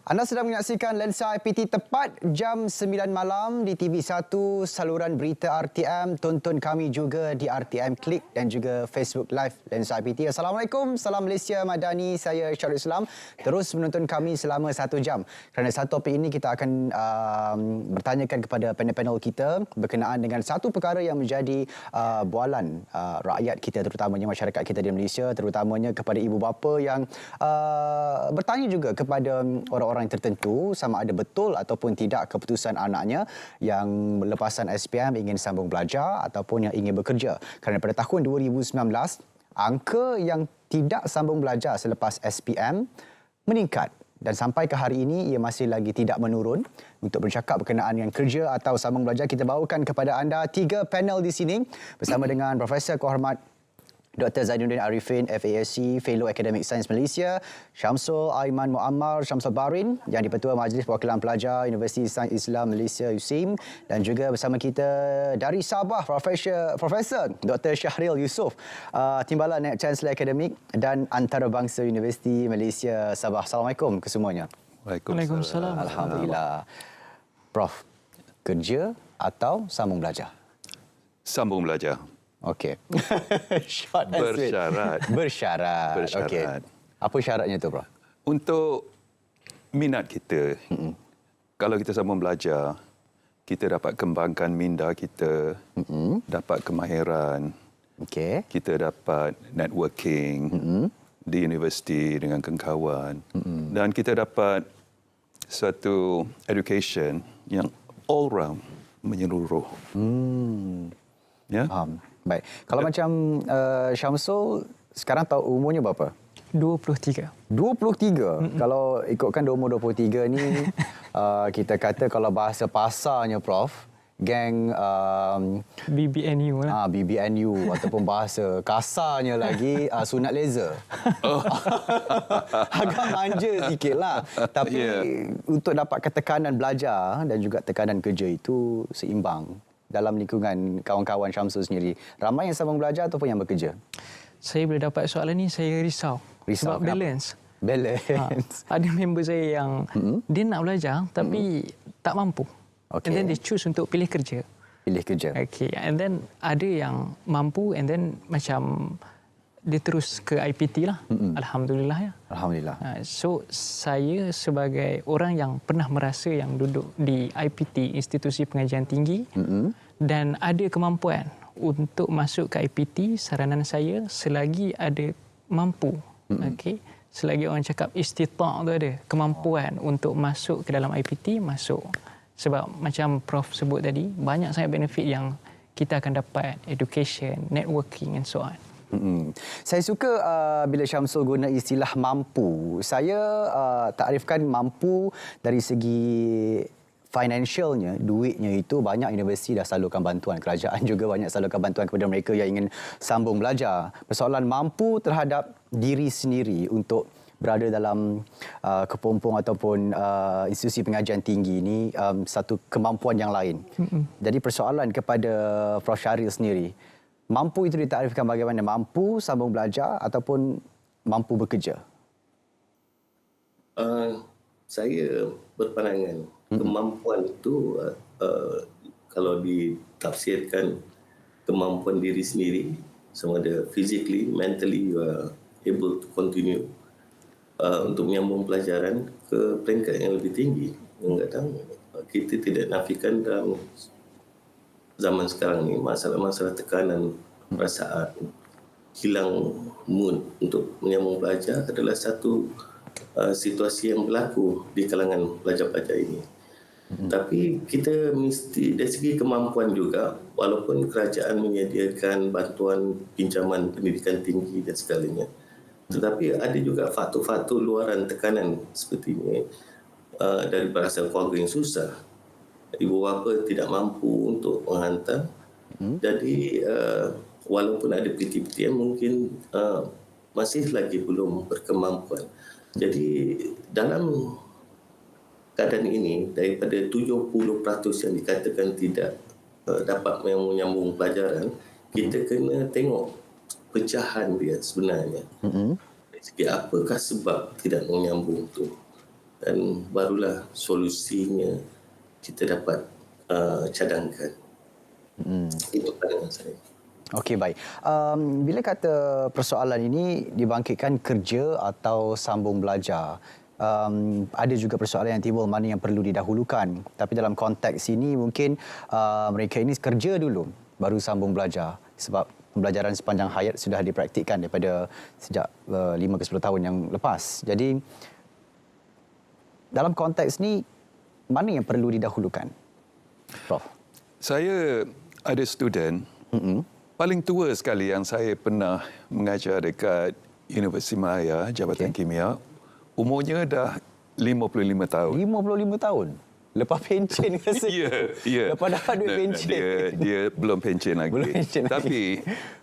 Anda sedang menyaksikan Lensa IPT tepat jam 9 malam di TV1 saluran berita RTM. Tonton kami juga di RTM Klik dan juga Facebook Live Lensa IPT. Assalamualaikum, salam Malaysia Madani. Saya Syarul Islam. Terus menonton kami selama 1 jam. Kerana satu topik ini kita akan bertanyakan kepada panel-panel kita berkenaan dengan satu perkara yang menjadi bualan rakyat kita, terutamanya masyarakat kita di Malaysia, terutamanya kepada ibu bapa yang bertanya juga kepada orang-orang tertentu sama ada betul ataupun tidak keputusan anaknya yang lepasan SPM ingin sambung belajar ataupun yang ingin bekerja. Kerana pada tahun 2019, angka yang tidak sambung belajar selepas SPM meningkat. Dan sampai ke hari ini, ia masih lagi tidak menurun. Untuk bercakap berkenaan dengan kerja atau sambung belajar, kita bawakan kepada anda 3 panel di sini bersama dengan Profesor Kehormat Dr. Zainuddin Arifin, FASC, Fellow Academic Science Malaysia, Syamsul Aiman Muammar Syamsul Barin, yang di-Pertua Majlis Perwakilan Pelajar Universiti Sains Islam Malaysia USIM, dan juga bersama kita dari Sabah, Profesor Dr. Syahril Yusof, Timbalan Chancellor Akademik dan Antarabangsa Universiti Malaysia Sabah. Assalamualaikum kesemuanya. Waalaikumsalam. Alhamdulillah. Prof, kerja atau sambung belajar? Sambung belajar. Okey. Short and sweet. Bersyarat. Okey. Apa syaratnya tu, Prof? Untuk minat kita, kalau kita sambung belajar, kita dapat kembangkan minda kita, dapat kemahiran, kita dapat networking di universiti dengan kawan, dan kita dapat satu education yang all round, menyeluruh. Ya? Faham. Baik. Kalau macam Syamsul, sekarang tahu umurnya berapa? 23. 23? Kalau ikutkan umur 23 ni, kita kata kalau bahasa pasarnya, Prof, geng BBNU lah. BBNU ataupun bahasa kasarnya lagi sunat laser. Agak manja sikitlah. Tapi untuk dapat ketekanan belajar dan juga tekanan kerja itu seimbang dalam lingkungan kawan-kawan Syamsul sendiri. Ramai yang sambung belajar ataupun yang bekerja? Saya bila dapat soalan ni, saya risau. Sebab kenapa? Balance. Ada member saya yang dia nak belajar tapi tak mampu. And then dia choose untuk pilih kerja. Okay. And then ada yang mampu and then macam dia terus ke IPT lah. Alhamdulillah ya. Alhamdulillah. So saya sebagai orang yang pernah merasa yang duduk di IPT, Institusi Pengajian Tinggi, dan ada kemampuan untuk masuk ke IPT, saranan saya selagi ada mampu, selagi orang cakap istita' tu ada kemampuan untuk masuk ke dalam IPT, masuk. Sebab macam Prof sebut tadi, banyak sangat benefit yang kita akan dapat, education, networking and so on. Saya suka bila Syamsul guna istilah mampu. Saya takrifkan mampu dari segi financialnya, duitnya itu banyak universiti dah salurkan bantuan. Kerajaan juga banyak salurkan bantuan kepada mereka yang ingin sambung belajar. Persoalan mampu terhadap diri sendiri untuk berada dalam kepompong ataupun institusi pengajian tinggi ini satu kemampuan yang lain. Jadi persoalan kepada Prof Syahril sendiri, mampu itu ditakrifkan bagaimana? Mampu sambung belajar ataupun mampu bekerja? Saya berpandangan kemampuan itu kalau ditafsirkan kemampuan diri sendiri, sama ada physically, mentally you are able to continue untuk menyambung pelajaran ke peringkat yang lebih tinggi. Kadang-kadang kita tidak nafikan dalam zaman sekarang ni masalah-masalah tekanan perasaan, hilang mood untuk menyambung belajar adalah satu situasi yang berlaku di kalangan pelajar-pelajar ini. Tapi kita mesti dari segi kemampuan juga, walaupun kerajaan menyediakan bantuan pinjaman pendidikan tinggi dan segalanya, tetapi ada juga faktor-faktor luaran tekanan seperti ini dari berasal keluarga yang susah. Ibu bapa tidak mampu untuk menghantar. Jadi walaupun ada PTPTN mungkin masih lagi belum berkemampuan. Jadi dalam keadaan ini, daripada 70% yang dikatakan tidak dapat menyambung pelajaran, kita kena tengok pecahan dia sebenarnya. Dari segi apakah sebab tidak menyambung tu. dan barulah solusinya kita dapat cadangkan. Itu pandangan saya. Okey, baik. Bila kata persoalan ini dibangkitkan kerja atau sambung belajar, ada juga persoalan yang timbul mana yang perlu didahulukan. Tapi dalam konteks ini mungkin mereka ini kerja dulu baru sambung belajar sebab pembelajaran sepanjang hayat sudah dipraktikkan daripada sejak 5 ke 10 tahun yang lepas. Jadi dalam konteks ni mana yang perlu didahulukan, Prof? Saya ada student paling tua sekali yang saya pernah mengajar dekat Universiti Malaya, Jabatan Kimia. Umurnya dah 55 tahun. 55 tahun? Lepas pencen rasa. Ya. Lepas dapat duit pencen. Dia belum pencen lagi. Belum pencen lagi. Tapi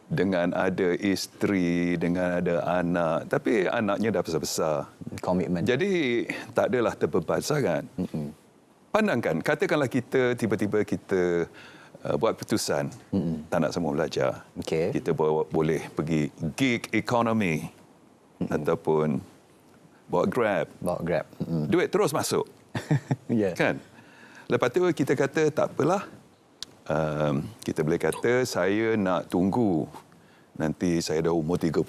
dengan ada isteri, dengan ada anak. Tapi anaknya dah besar-besar. Komitmen. Jadi tak adalah terbeban sangat. Pandangkan, katakanlah kita tiba-tiba kita buat keputusan tak nak sambung belajar. Okey. Kita boleh pergi gig economy ataupun bawa Grab. Duit terus masuk. Ya. Kan? Lepas tu kita kata tak apalah. Kita boleh kata saya nak tunggu. Nanti saya dah umur 30,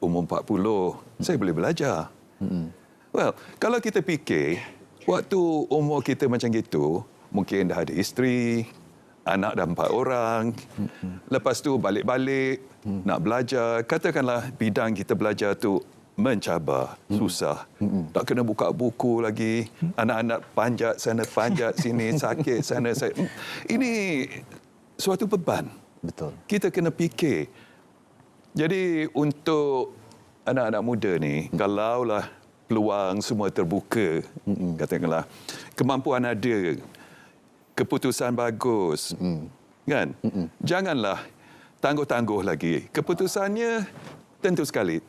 umur 40, saya boleh belajar. Well, kalau kita fikir, waktu umur kita macam gitu, mungkin dah ada isteri, anak dah 4 orang. Lepas tu balik-balik, nak belajar. Katakanlah bidang kita belajar tu mencabar, susah. Tak kena buka buku lagi. Anak-anak panjat sana, panjat sini, sakit sana. Ini suatu beban. Betul. Kita kena fikir. Jadi untuk anak-anak muda ni, kalaulah peluang semua terbuka, katakanlah kemampuan ada, keputusan bagus, kan? Janganlah tangguh-tangguh lagi. Keputusannya tentu sekali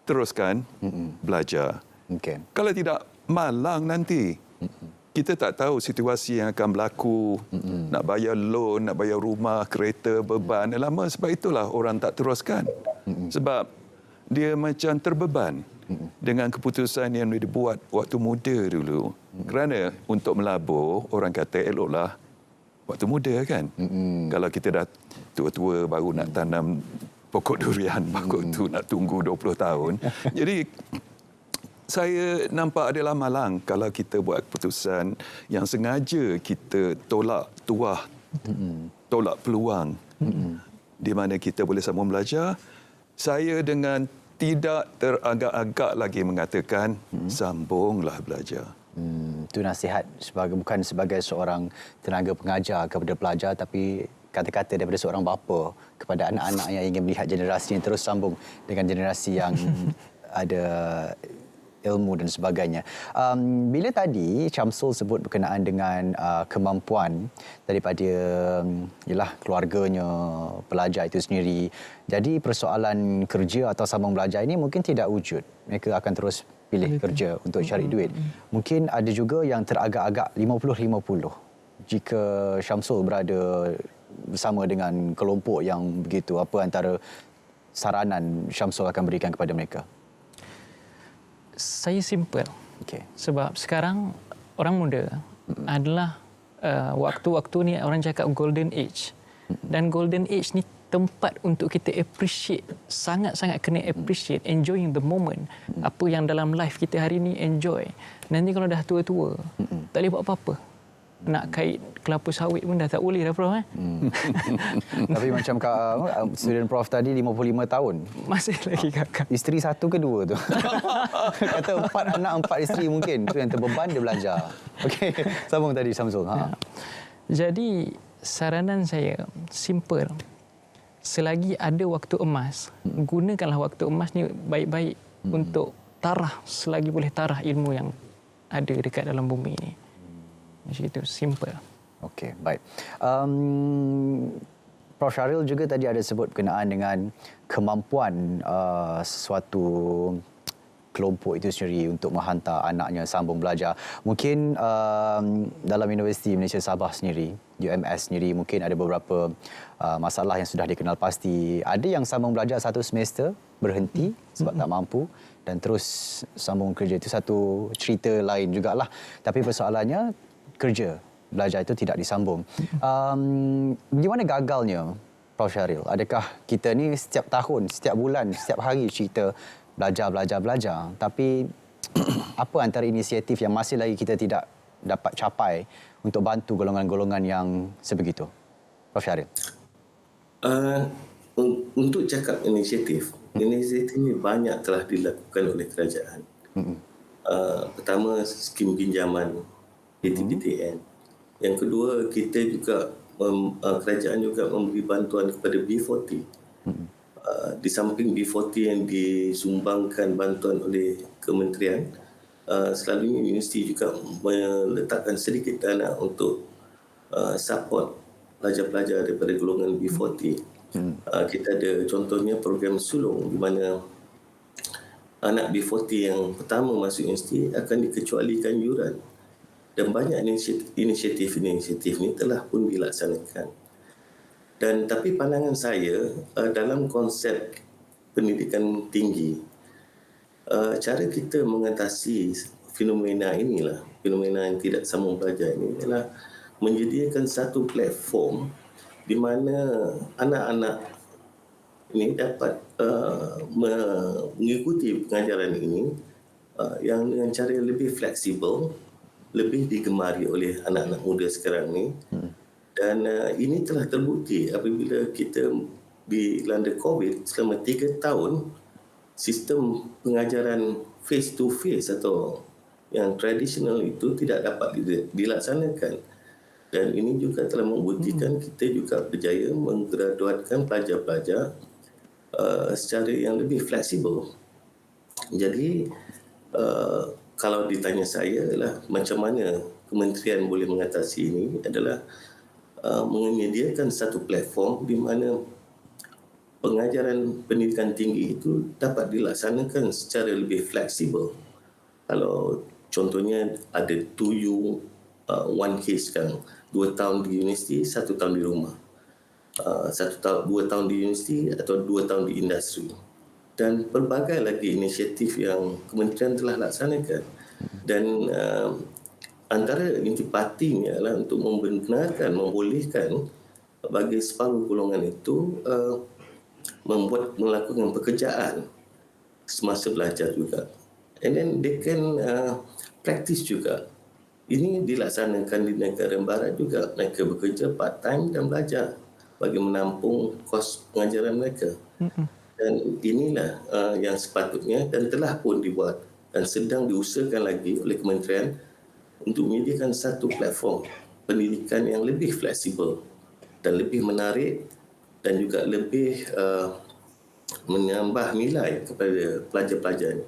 teruskan belajar. Okay. Kalau tidak, malang nanti. Kita tak tahu situasi yang akan berlaku. Nak bayar loan, nak bayar rumah, kereta, beban. Lama sebab itulah orang tak teruskan. Sebab dia macam terbeban dengan keputusan yang dibuat waktu muda dulu. Kerana untuk melabur, orang kata eloklah waktu muda kan. Kalau kita dah tua-tua baru nak tanam pokok durian, pokok tu nak tunggu 20 tahun. Jadi saya nampak adalah malang kalau kita buat keputusan yang sengaja kita tolak tuah, tolak peluang di mana kita boleh sambung belajar. Saya dengan tidak teragak-agak lagi mengatakan sambunglah belajar. Itu nasihat bukan sebagai seorang tenaga pengajar kepada pelajar, tapi kata-kata daripada seorang bapa kepada anak-anak yang ingin melihat generasi yang terus sambung dengan generasi yang ada ilmu dan sebagainya. Bila tadi Syamsul sebut berkenaan dengan kemampuan daripada keluarganya, pelajar itu sendiri. Jadi persoalan kerja atau sambung belajar ini mungkin tidak wujud. Mereka akan terus pilih kerja untuk cari duit. Mungkin ada juga yang teragak-agak 50-50. Jika Syamsul berada bersama dengan kelompok yang begitu, apa antara saranan Syamsul akan berikan kepada mereka? Saya simple. Okay. Sebab sekarang orang muda adalah waktu-waktu ni orang cakap golden age. Dan golden age ni tempat untuk kita appreciate, sangat-sangat kena appreciate, enjoying the moment. Apa yang dalam life kita hari ni enjoy. Nanti kalau dah tua-tua, tak boleh buat apa-apa. Nak kait kelapa sawit pun dah tak boleh dah, Prof. Tapi macam student Prof tadi 55 tahun. Masih lagi kakak. Isteri 1 ke 2 tu? Kata 4 anak 4 isteri mungkin. Tu yang terbeban dia belajar. Okey, sambung tadi Syamsul. Jadi saranan saya simple. Selagi ada waktu emas, gunakanlah waktu emas ni baik-baik untuk tarah selagi boleh tarah ilmu yang ada dekat dalam bumi ini. Macam itu, simple. Okey, baik. Prof Syaril juga tadi ada sebut berkenaan dengan kemampuan sesuatu kelompok itu sendiri untuk menghantar anaknya sambung belajar. Mungkin dalam Universiti Malaysia Sabah sendiri, UMS sendiri, mungkin ada beberapa masalah yang sudah dikenal pasti. Ada yang sambung belajar satu semester, berhenti sebab tak mampu, dan terus sambung kerja. Itu satu cerita lain jugalah. Tapi persoalannya, kerja belajar itu tidak disambung. Di mana gagalnya, Prof. Syahril? Adakah kita ni setiap tahun, setiap bulan, setiap hari cerita belajar, tapi apa antara inisiatif yang masih lagi kita tidak dapat capai untuk bantu golongan-golongan yang sebegitu? Prof. Syahril. Untuk cakap inisiatif ini banyak telah dilakukan oleh kerajaan. Pertama, skim pinjaman PTPTN. Yang kedua, kita juga kerajaan juga memberi bantuan kepada B40. Di samping B40 yang disumbangkan bantuan oleh kementerian, selalunya universiti juga meletakkan sedikit dana untuk support pelajar-pelajar daripada golongan B40. Kita ada contohnya program sulung di mana anak B40 yang pertama masuk universiti akan dikecualikan yuran. Dan banyak inisiatif ini telah pun dilaksanakan. Tapi pandangan saya dalam konsep pendidikan tinggi, cara kita mengatasi fenomena yang tidak sambung belajar ini adalah menyediakan satu platform di mana anak-anak ini dapat mengikuti pengajaran ini yang dengan cara lebih fleksibel, lebih digemari oleh anak-anak muda sekarang ni. Dan ini telah terbukti apabila kita dilanda COVID selama 3 tahun, sistem pengajaran face to face atau yang tradisional itu tidak dapat dilaksanakan. Dan ini juga telah membuktikan kita juga berjaya menggraduatkan pelajar-pelajar secara yang lebih fleksibel. Jadi kalau ditanya saya adalah macam mana kementerian boleh mengatasi ini adalah menyediakan satu platform di mana pengajaran pendidikan tinggi itu dapat dilaksanakan secara lebih fleksibel. Kalau contohnya ada 2U 1K sekarang, 2 tahun di universiti, 1 tahun di rumah. 2 tahun di universiti atau 2 tahun di industri. Dan pelbagai lagi inisiatif yang kementerian telah laksanakan. Dan antara intipatinya adalah untuk membolehkan bagi separuh golongan itu melakukan pekerjaan semasa belajar juga. And then they can practice juga. Ini dilaksanakan di negara barat juga. Mereka bekerja part-time dan belajar bagi menampung kos pengajaran mereka. Dan inilah yang sepatutnya dan telah pun dibuat dan sedang diusahakan lagi oleh kementerian untuk menyediakan satu platform pendidikan yang lebih fleksibel dan lebih menarik dan juga lebih menambah nilai kepada pelajar-pelajar ini.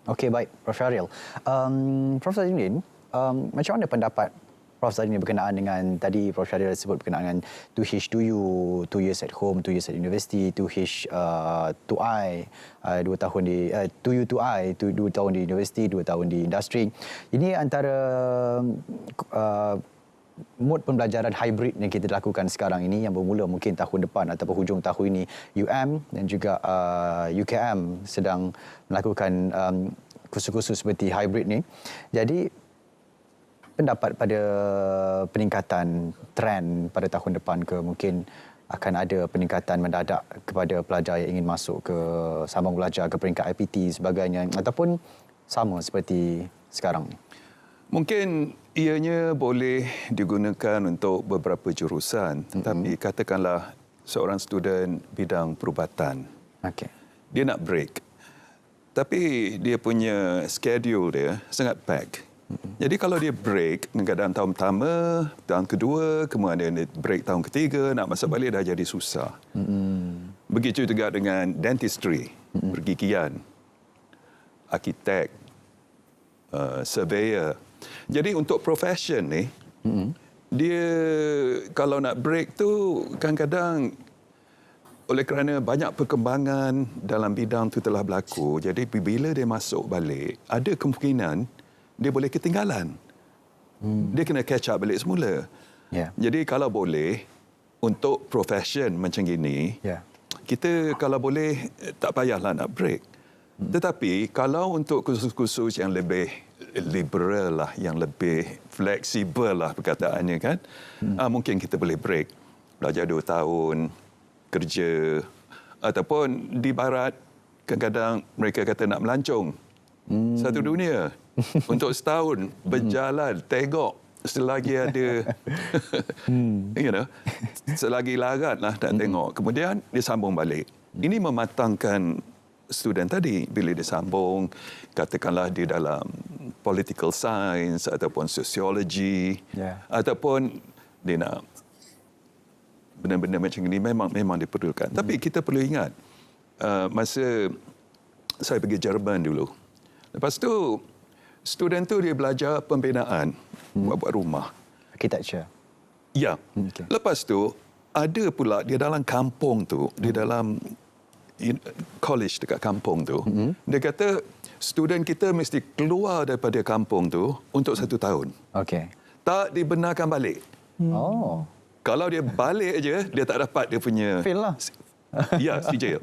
Okey, baik, Prof. Syahril. Prof. Zadruddin, macam mana pendapat Prof. Zadruddin berkenaan dengan tadi Prof. Syahril sebut berkenaan dengan 2H 2U, 2 years at home, 2 years at university, 2H 2I, 2 tahun di 2U 2I, 2 tahun di universiti, 2 tahun di industri. Ini antara mod pembelajaran hybrid yang kita lakukan sekarang ini yang bermula mungkin tahun depan atau hujung tahun ini. UM dan juga UKM sedang melakukan kursus-kursus seperti hybrid ni. Jadi pendapat pada peningkatan trend pada tahun depan ke mungkin akan ada peningkatan mendadak kepada pelajar yang ingin masuk ke sambung belajar ke peringkat IPT sebagainya ataupun sama seperti sekarang ni? Mungkin ianya boleh digunakan untuk beberapa jurusan, tetapi katakanlah seorang student bidang perubatan. Okey. Dia nak break. Tapi dia punya schedule dia sangat pack. Jadi kalau dia break kadang tahun pertama, tahun kedua, kemudian dia break tahun ketiga, nak masuk balik dah jadi susah. Begitu juga dengan dentistry, pergigian, arkitek, surveyor. Jadi untuk profession ni, dia kalau nak break tu kadang-kadang oleh kerana banyak perkembangan dalam bidang itu telah berlaku, jadi bila dia masuk balik, ada kemungkinan dia boleh ketinggalan. Dia kena catch up balik semula. Jadi kalau boleh, untuk profession macam gini, kita kalau boleh tak payahlah nak break. Tetapi kalau untuk kursus-kursus yang lebih liberal lah, yang lebih fleksibel lah perkataannya kan, mungkin kita boleh break. Belajar 2 tahun, kerja, ataupun di barat kadang-kadang mereka kata nak melancong satu dunia untuk setahun berjalan, tengok selagi ada selagi larat lah nak tengok, kemudian dia sambung balik. Ini mematangkan student tadi bila dia sambung, katakanlah dia dalam political science ataupun sociology, ataupun dia nak benda-benda macam ini memang diperlukan. Tapi kita perlu ingat, masa saya pergi Jerman dulu, lepas tu student tu dia belajar pembinaan, buat rumah. Architecture. Ya. Lepas tu ada pula dia dalam kampung tu, dia dalam college dekat kampung tu, dia kata student kita mesti keluar daripada kampung tu untuk 1 tahun. Tak dibenarkan balik. Kalau dia balik aja, dia tak dapat dia punya... Fail lah. Ya, CJ.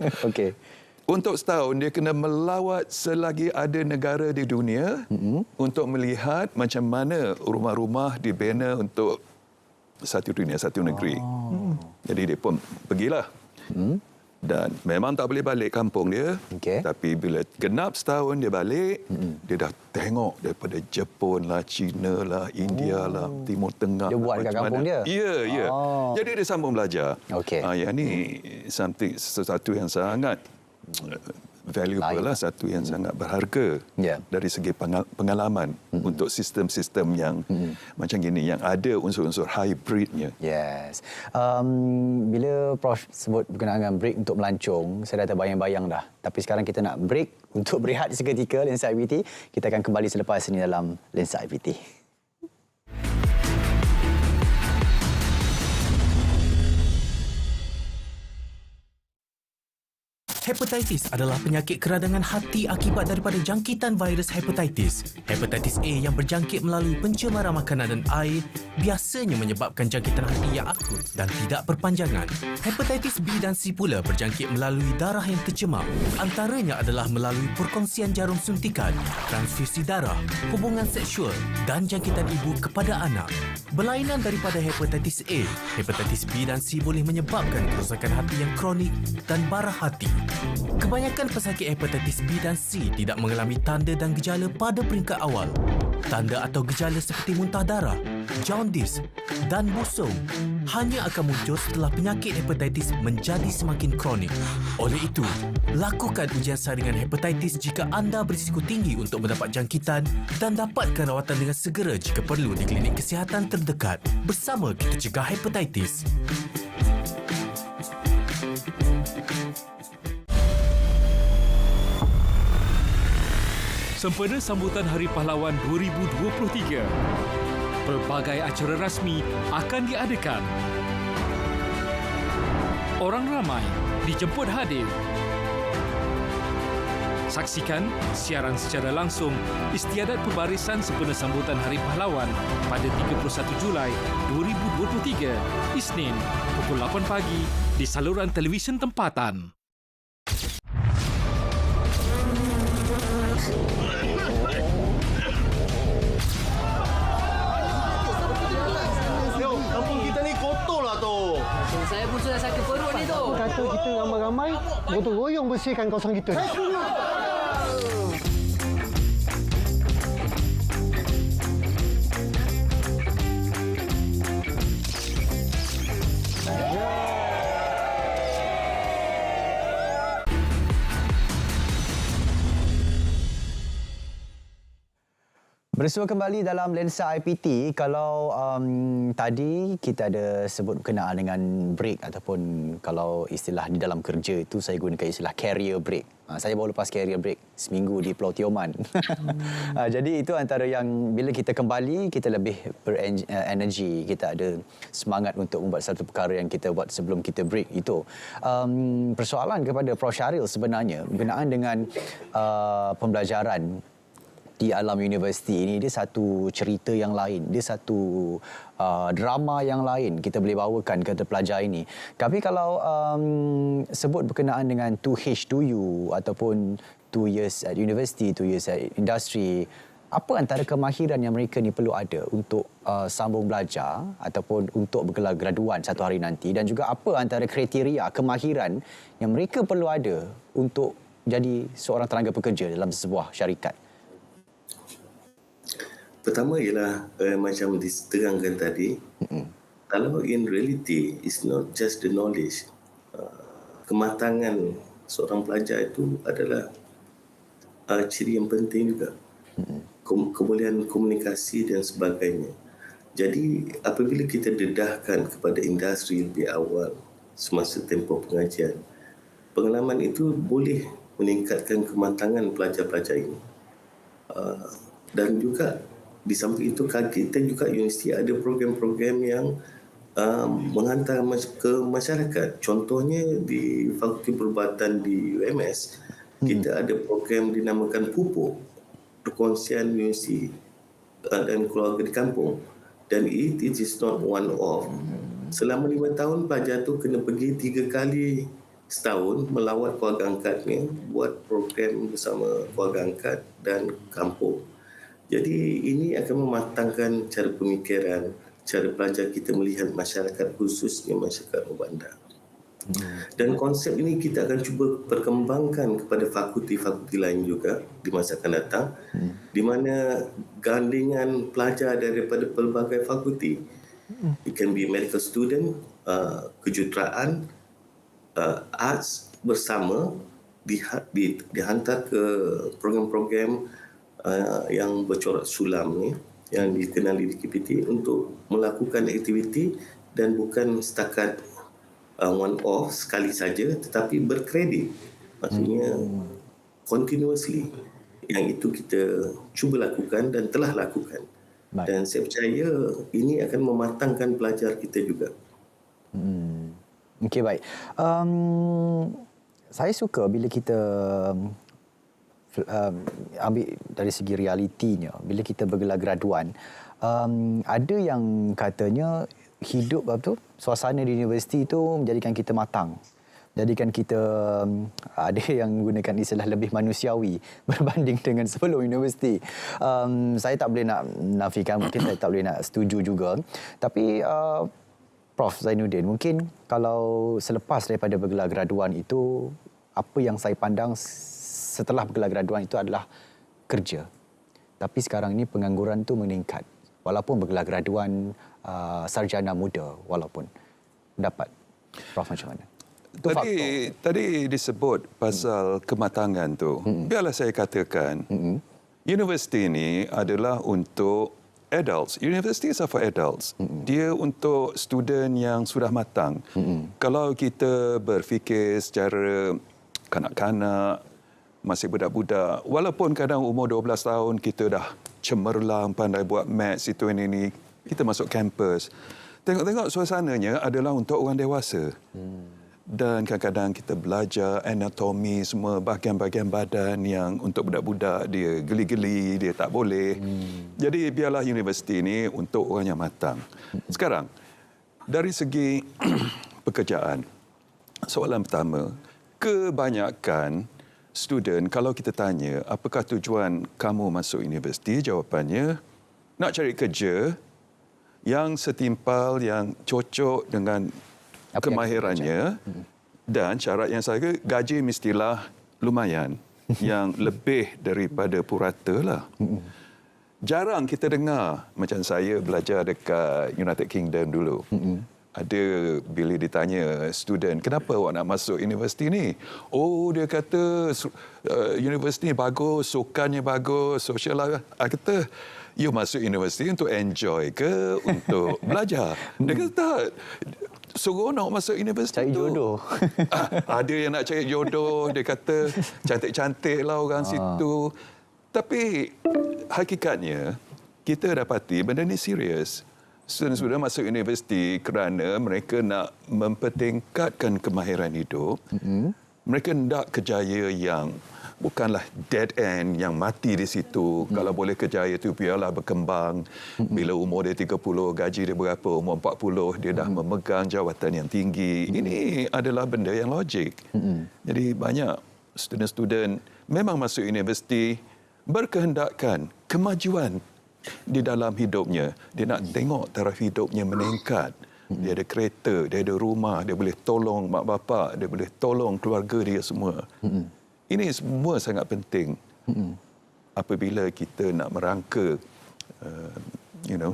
Untuk setahun, dia kena melawat selagi ada negara di dunia untuk melihat macam mana rumah-rumah dibina untuk satu dunia, satu negeri. Jadi dia pun pergilah. Dan memang tak boleh balik kampung dia. Tapi bila genap setahun dia balik, dia dah tengok daripada Jepun lah, China lah, India lah, Timur Tengah. Dia buat dekat kampung dia? Ya. Jadi dia sambung belajar. Yang ni sesuatu yang sangat valuable lah, satu yang sangat berharga dari segi pengalaman untuk sistem-sistem yang macam gini, yang ada unsur-unsur hybridnya. Bila Prof sebut berkenaan dengan break untuk melancong, saya dah terbayang-bayang dah. Tapi sekarang kita nak break untuk berehat seketika. Lensa IPT, kita akan kembali selepas ini dalam Lensa IPT. Hepatitis adalah penyakit keradangan hati akibat daripada jangkitan virus hepatitis. Hepatitis A yang berjangkit melalui pencemaran makanan dan air biasanya menyebabkan jangkitan hati yang akut dan tidak berpanjangan. Hepatitis B dan C pula berjangkit melalui darah yang tercemar. Antaranya adalah melalui perkongsian jarum suntikan, transfusi darah, hubungan seksual dan jangkitan ibu kepada anak. Berlainan daripada hepatitis A, hepatitis B dan C boleh menyebabkan kerosakan hati yang kronik dan bara hati. Kebanyakan pesakit hepatitis B dan C tidak mengalami tanda dan gejala pada peringkat awal. Tanda atau gejala seperti muntah darah, jaundice dan busung hanya akan muncul setelah penyakit hepatitis menjadi semakin kronik. Oleh itu, lakukan ujian saringan hepatitis jika anda berisiko tinggi untuk mendapat jangkitan dan dapatkan rawatan dengan segera jika perlu di klinik kesihatan terdekat. Bersama kita cegah hepatitis. Sempena sambutan Hari Pahlawan 2023, pelbagai acara rasmi akan diadakan. Orang ramai dijemput hadir. Saksikan siaran secara langsung istiadat pembarisan sempena sambutan Hari Pahlawan pada 31 Julai 2023, Isnin, pukul 8 pagi di saluran televisyen tempatan. Saya pun sudah sakit perut ni tu. Kata kita ramai-ramai gotong royong bersihkan kawasan kita. Bersua kembali dalam Lensa IPT. Kalau tadi kita ada sebut berkenaan dengan break ataupun kalau istilah di dalam kerja itu saya gunakan istilah career break. Saya baru lepas career break seminggu di Pulau Tioman. Jadi itu antara yang bila kita kembali kita lebih berenergi, kita ada semangat untuk membuat satu perkara yang kita buat sebelum kita break itu. Persoalan kepada Prof Syaril sebenarnya berkenaan dengan pembelajaran di alam universiti ini, dia satu cerita yang lain, dia satu drama yang lain kita boleh bawakan kepada pelajar ini. Tapi kalau sebut berkenaan dengan 2H2U ataupun 2 years at university, 2 years at industry, apa antara kemahiran yang mereka ni perlu ada untuk sambung belajar ataupun untuk bergelar graduan satu hari nanti, dan juga apa antara kriteria kemahiran yang mereka perlu ada untuk jadi seorang tenaga pekerja dalam sebuah syarikat? Pertama ialah macam diterangkan tadi, kalau in reality it's not just the knowledge, kematangan seorang pelajar itu adalah ciri yang penting juga, kebolehan komunikasi dan sebagainya. Jadi apabila kita dedahkan kepada industri lebih awal semasa tempoh pengajian, pengalaman itu boleh meningkatkan kematangan pelajar-pelajar ini. Dan juga di samping itu kita juga universiti ada program-program yang menghantar ke masyarakat. Contohnya di Fakulti Perubatan di UMS, kita ada program dinamakan PUPO, Perkongsian Universiti dan Keluarga di Kampung. Dan it is not one off. Selama 5 tahun pelajar tu kena pergi 3 kali setahun melawat keluarga angkatnya, buat program bersama keluarga angkat dan kampung. Jadi ini akan mematangkan cara pemikiran, cara pelajar kita melihat masyarakat, khususnya masyarakat bandar. Dan konsep ini kita akan cuba perkembangkan kepada fakulti-fakulti lain juga di masa akan datang, di mana gandingan pelajar daripada pelbagai fakulti, it can be medical student, kejuruteraan, arts bersama dihantar ke program-program yang bercorak sulam ni, yang dikenali di KPT, untuk melakukan aktiviti dan bukan setakat one off sekali saja, tetapi berkredit, maksudnya continuously. Yang itu kita cuba lakukan dan telah lakukan. Baik. Dan saya percaya ini akan mematangkan pelajar kita juga. Okey, baik. Saya suka bila kita ambil dari segi realitinya, bila kita bergelar graduan, ada yang katanya hidup suasana di universiti itu menjadikan kita matang, jadikan kita ada yang menggunakan istilah lebih manusiawi berbanding dengan sebelum universiti. Saya tak boleh nak nafikan, mungkin saya tak boleh nak setuju juga, tapi Prof Zainuddin, mungkin kalau selepas daripada bergelar graduan itu, apa yang saya pandang setelah bergelar graduan itu adalah kerja. Tapi sekarang ini pengangguran tu meningkat. Walaupun bergelar graduan sarjana muda, walaupun dapat. Prof, macam mana? Tadi disebut pasal kematangan tu. Biarlah saya katakan, universiti ini adalah untuk adults. University is for adults. Dia untuk student yang sudah matang. Kalau kita berfikir secara kanak-kanak, masih budak-budak, walaupun kadang umur 12 tahun kita dah cemerlang, pandai buat maths, itu ini, kita masuk kampus. Tengok-tengok suasananya adalah untuk orang dewasa. Dan kadang-kadang kita belajar anatomi, semua bahagian-bahagian badan yang untuk budak-budak dia geli-geli, dia tak boleh. Jadi biarlah universiti ini untuk orang yang matang. Sekarang, dari segi pekerjaan, soalan pertama, kebanyakan student, kalau kita tanya apakah tujuan kamu masuk universiti, jawapannya nak cari kerja yang setimpal, yang cocok dengan kemahirannya, dan syarat yang saya, gaji mestilah lumayan, yang lebih daripada purata lah. Jarang kita dengar, macam saya belajar dekat United Kingdom dulu. Ada bila ditanya student, kenapa awak nak masuk universiti ni? Oh, dia kata universiti ni bagus, sukannya bagus, sosial lah. Kata, you masuk universiti untuk enjoy ke untuk belajar? Dia kata tak. Seronok masuk universiti Cari tu. jodoh. Ada yang nak cari jodoh, dia kata cantik-cantik lah orang situ. Tapi hakikatnya kita dapati benda ni serius. Student-student masuk universiti kerana mereka nak mempertingkatkan kemahiran hidup. Mereka nak kerjaya yang bukanlah dead end, yang mati di situ. Kalau boleh kerjaya itu biarlah berkembang. Bila umur dia 30, gaji dia berapa, umur 40, dia dah memegang jawatan yang tinggi. Ini adalah benda yang logik. Jadi banyak student-student memang masuk universiti berkehendakkan kemajuan di dalam hidupnya. Dia nak tengok taraf hidupnya meningkat. Dia ada kereta, dia ada rumah, dia boleh tolong mak bapak, dia boleh tolong keluarga dia semua. Ini semua sangat penting apabila kita nak merangka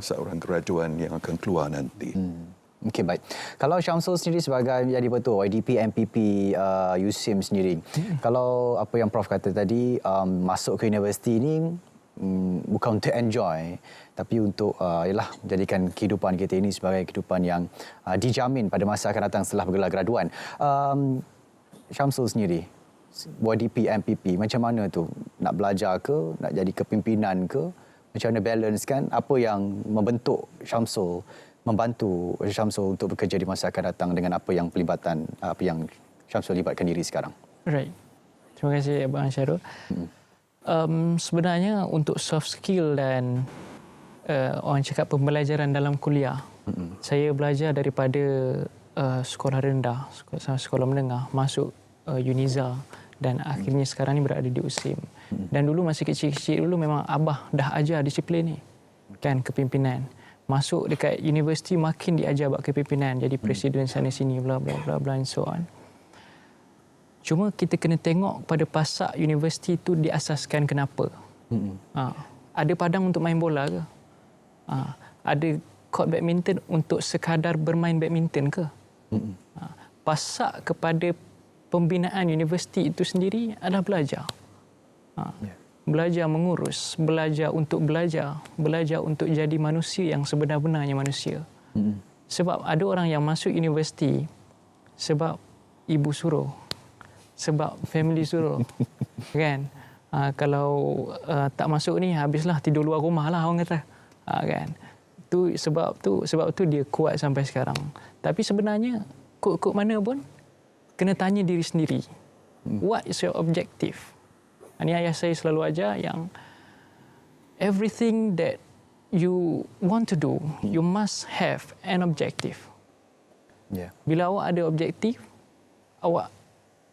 seorang graduan yang akan keluar nanti. Okey, baik. Kalau Syamsul sendiri sebagai jadi betul YDP, MPP, USIM sendiri, kalau apa yang Prof kata tadi, masuk ke universiti ini bukan untuk enjoy, tapi untuk jadikan kehidupan kita ini sebagai kehidupan yang dijamin pada masa akan datang setelah bergelar graduan. Syamsul sendiri, YDP, MPP, macam mana tu? Nak belajar ke? Nak jadi kepimpinan ke? Macam mana balance kan? Apa yang membantu Syamsul untuk bekerja di masa akan datang dengan apa yang Syamsul libatkan diri sekarang? Right. Terima kasih Abang Syarul. Sebenarnya untuk soft skill dan orang cakap pembelajaran dalam kuliah, saya belajar daripada sekolah rendah, sekolah menengah, masuk Uniza dan akhirnya sekarang ni berada di USIM. Dan dulu masih kecil-kecil dulu memang abah dah ajar disiplin ni, kan, kepimpinan. Masuk dekat universiti makin diajar bab kepimpinan, jadi presiden sana sini, bla bla bla bla and so on. Cuma kita kena tengok pada pasak universiti itu diasaskan kenapa. Ada padang untuk main bola ke? Ada court badminton untuk sekadar bermain badminton ke? Pasak kepada pembinaan universiti itu sendiri adalah belajar. Belajar mengurus, belajar untuk jadi manusia yang sebenar-benarnya manusia. Sebab ada orang yang masuk universiti sebab ibu suruh, sebab family suruh, kan? Kalau tak masuk ni habislah, tidur luar rumah lah orang kata, kan? Sebab tu dia kuat sampai sekarang. Tapi sebenarnya kod mana pun kena tanya diri sendiri. What is your objective? Ini ayah saya selalu ajar yang everything that you want to do, you must have an objective. Bila awak ada objektif,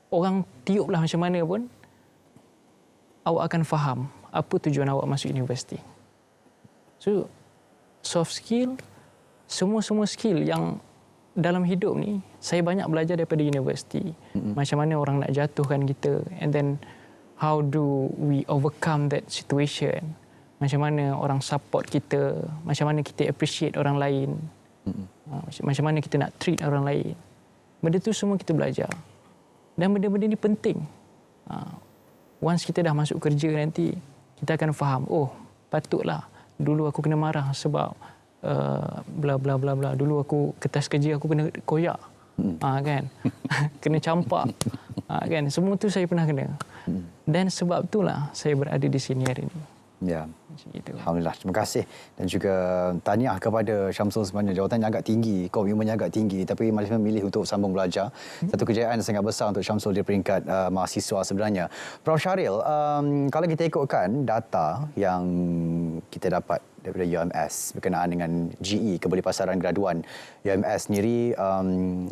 orang tiuplah macam mana pun, awak akan faham apa tujuan awak masuk universiti. So, soft skill, semua skill yang dalam hidup ni, saya banyak belajar daripada universiti. Macam mana orang nak jatuhkan kita, and then how do we overcome that situation. Macam mana orang support kita, macam mana kita appreciate orang lain, macam mana kita nak treat orang lain. Benda tu semua kita belajar. Dan benda-benda ni penting. Once kita dah masuk kerja nanti, kita akan faham, oh patutlah dulu aku kena marah sebab bla bla bla bla. Dulu aku kertas kerja aku kena koyak. Kan? Kena campak. Kan? Semua tu saya pernah kena. Dan sebab itulah saya berada di sini hari ini. Ya. Alhamdulillah. Terima kasih. Dan juga tahniah kepada Syamsul, sebenarnya jawatannya agak tinggi, komitmennya agak tinggi, tapi masih memilih untuk sambung belajar. Satu kejayaan sangat besar untuk Syamsul di peringkat mahasiswa sebenarnya. Prof Syaril, kalau kita ikutkan data yang kita dapat daripada UMS berkenaan dengan GE, Kebolehpasaran Graduan UMS sendiri,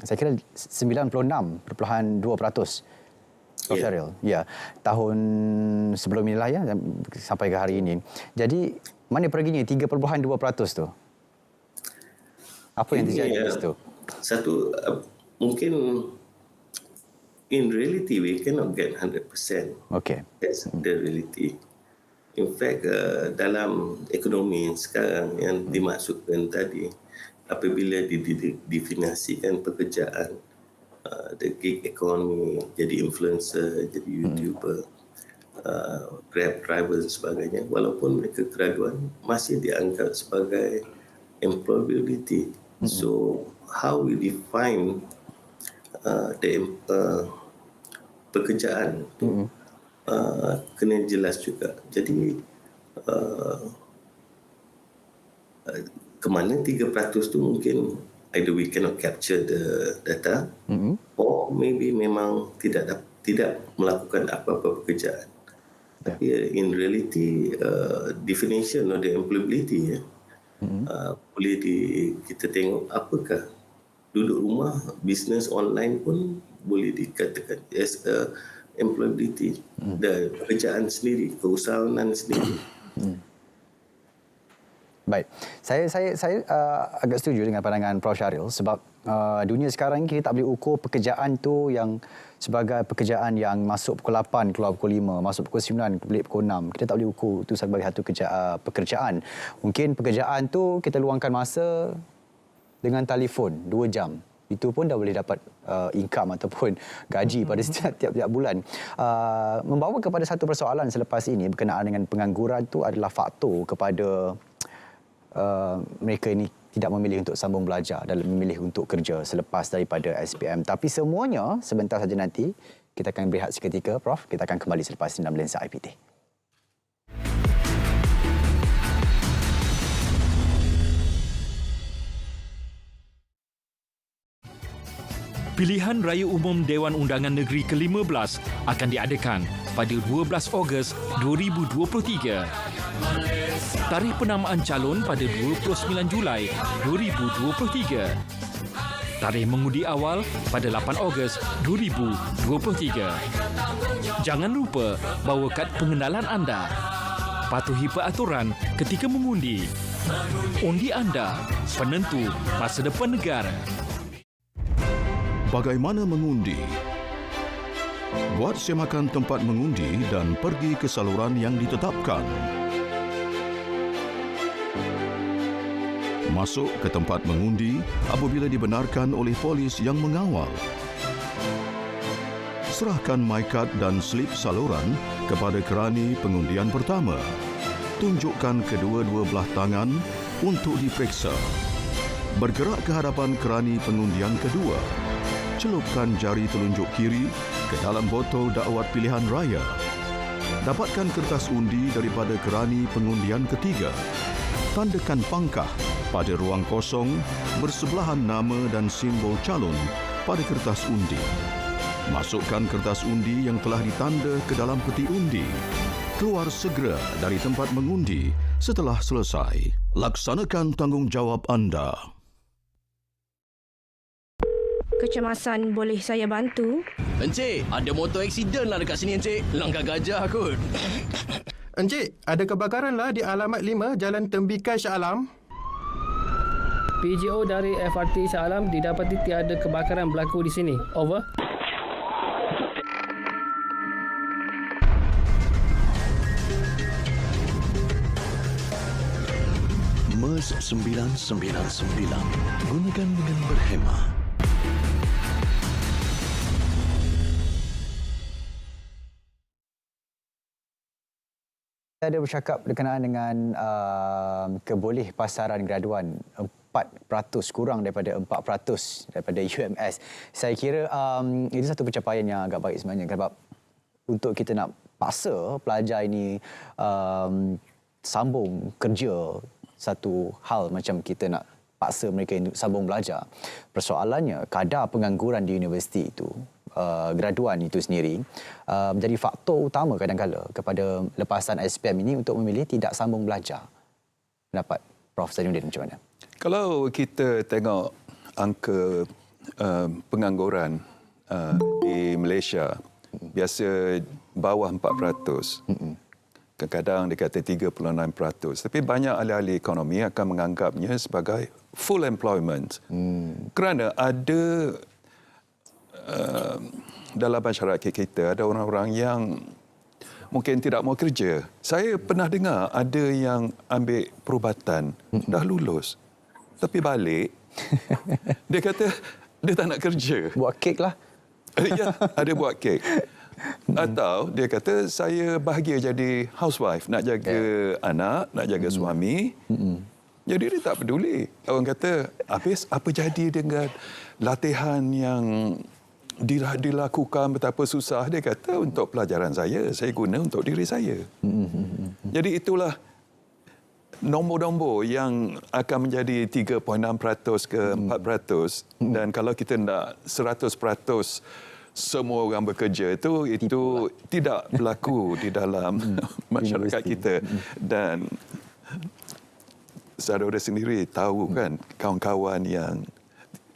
saya kira 96.2%. Prof Syaril, ya, tahun sebelum inilah ya, sampai ke hari ini. Jadi mana perginya 3.2% tu? Apa yang terjadi di situ? Satu, mungkin in reality we cannot get 100%. Okay. That's the reality. In fact, dalam ekonomi sekarang yang dimaksudkan tadi, apabila didefinisikan pekerjaan, the gig economy, jadi influencer, jadi YouTuber, Grab driver dan sebagainya, walaupun mereka graduan masih dianggap sebagai employability. So how we define pekerjaan tu kena jelas juga. Jadi ke mana 3% tu mungkin either we cannot capture the data or maybe memang tidak melakukan apa-apa pekerjaan. Tapi in reality definition of the employability boleh kita tengok apakah duduk rumah, bisnes online pun boleh dikatakan as employability dan pekerjaan sendiri, keusahawanan sendiri. Baik, saya agak setuju dengan pandangan Prof. Syahril sebab dunia sekarang kita tak boleh ukur pekerjaan tu yang sebagai pekerjaan yang masuk pukul 8 keluar pukul 5, masuk pukul 9 balik pukul 6. Kita tak boleh ukur itu sebagai satu pekerjaan. Mungkin pekerjaan tu kita luangkan masa dengan telefon 2 jam. Itu pun dah boleh dapat income ataupun gaji pada setiap bulan. Membawa kepada satu persoalan selepas ini berkenaan dengan pengangguran tu adalah faktor kepada mereka ini tidak memilih untuk sambung belajar dan memilih untuk kerja selepas daripada SPM. Tapi semuanya sebentar saja nanti. Kita akan berehat seketika, Prof. Kita akan kembali selepas ini dalam Lensa IPT. Pilihan Raya Umum Dewan Undangan Negeri ke-15 akan diadakan pada 12 Ogos 2023. Tarikh penamaan calon pada 29 Julai 2023. Tarikh mengundi awal pada 8 Ogos 2023. Jangan lupa bawa kad pengenalan anda. Patuhi peraturan ketika mengundi. Undi anda, penentu masa depan negara. Bagaimana mengundi? Buat semakan tempat mengundi dan pergi ke saluran yang ditetapkan. Masuk ke tempat mengundi apabila dibenarkan oleh polis yang mengawal. Serahkan MyCard dan slip saluran kepada kerani pengundian pertama. Tunjukkan kedua-dua belah tangan untuk diperiksa. Bergerak ke hadapan kerani pengundian kedua. Celupkan jari telunjuk kiri ke dalam botol dakwat pilihan raya. Dapatkan kertas undi daripada kerani pengundian ketiga. Tandakan pangkah pada ruang kosong bersebelahan nama dan simbol calon pada kertas undi. Masukkan kertas undi yang telah ditanda ke dalam peti undi. Keluar segera dari tempat mengundi setelah selesai. Laksanakan tanggungjawab anda. Kecemasan, boleh saya bantu? Encik, ada motor aksiden lah dekat sini, Encik. Langgar gajah kot. Encik, ada kebakaran lah di alamat 5 Jalan Tembikai Shah Alam. PGO dari FRT Shah Alam didapati tiada kebakaran berlaku di sini. Over. MERS 999. Gunakan dengan berhemah. Saya ada bercakap berkenaan dengan keboleh pasaran graduan 4%, kurang daripada 4% daripada UMS. Saya kira itu satu pencapaian yang agak baik sebenarnya sebab untuk kita nak paksa pelajar ini sambung kerja, satu hal macam kita nak paksa mereka untuk sambung belajar. Persoalannya kadar pengangguran di universiti itu, graduan itu sendiri menjadi faktor utama kadang-kala kepada lepasan SPM ini untuk memilih tidak sambung belajar. Pendapat Prof. Zainuddin macam mana? Kalau kita tengok angka pengangguran di Malaysia, biasa bawah 4%. Kadang-kadang dia kata 36%. Tapi banyak ahli-ahli ekonomi akan menganggapnya sebagai full employment. Kerana ada dalam masyarakat kita ada orang-orang yang mungkin tidak mau kerja. Saya pernah dengar ada yang ambil perubatan, dah lulus. Tapi balik, dia kata dia tak nak kerja. Buat kek lah. Ya, ada buat kek. Atau dia kata saya bahagia jadi housewife, nak jaga anak, nak jaga suami. Jadi dia tak peduli. Orang kata, habis apa jadi dengan latihan yang dilakukan betapa susah? Dia kata, untuk pelajaran saya guna untuk diri saya. Jadi itulah nombor-nombor yang akan menjadi 3.6% ke 4%. Dan kalau kita nak 100% semua orang bekerja itu tidak berlaku di dalam masyarakat kita. Dan saudara sendiri tahu kan, kawan-kawan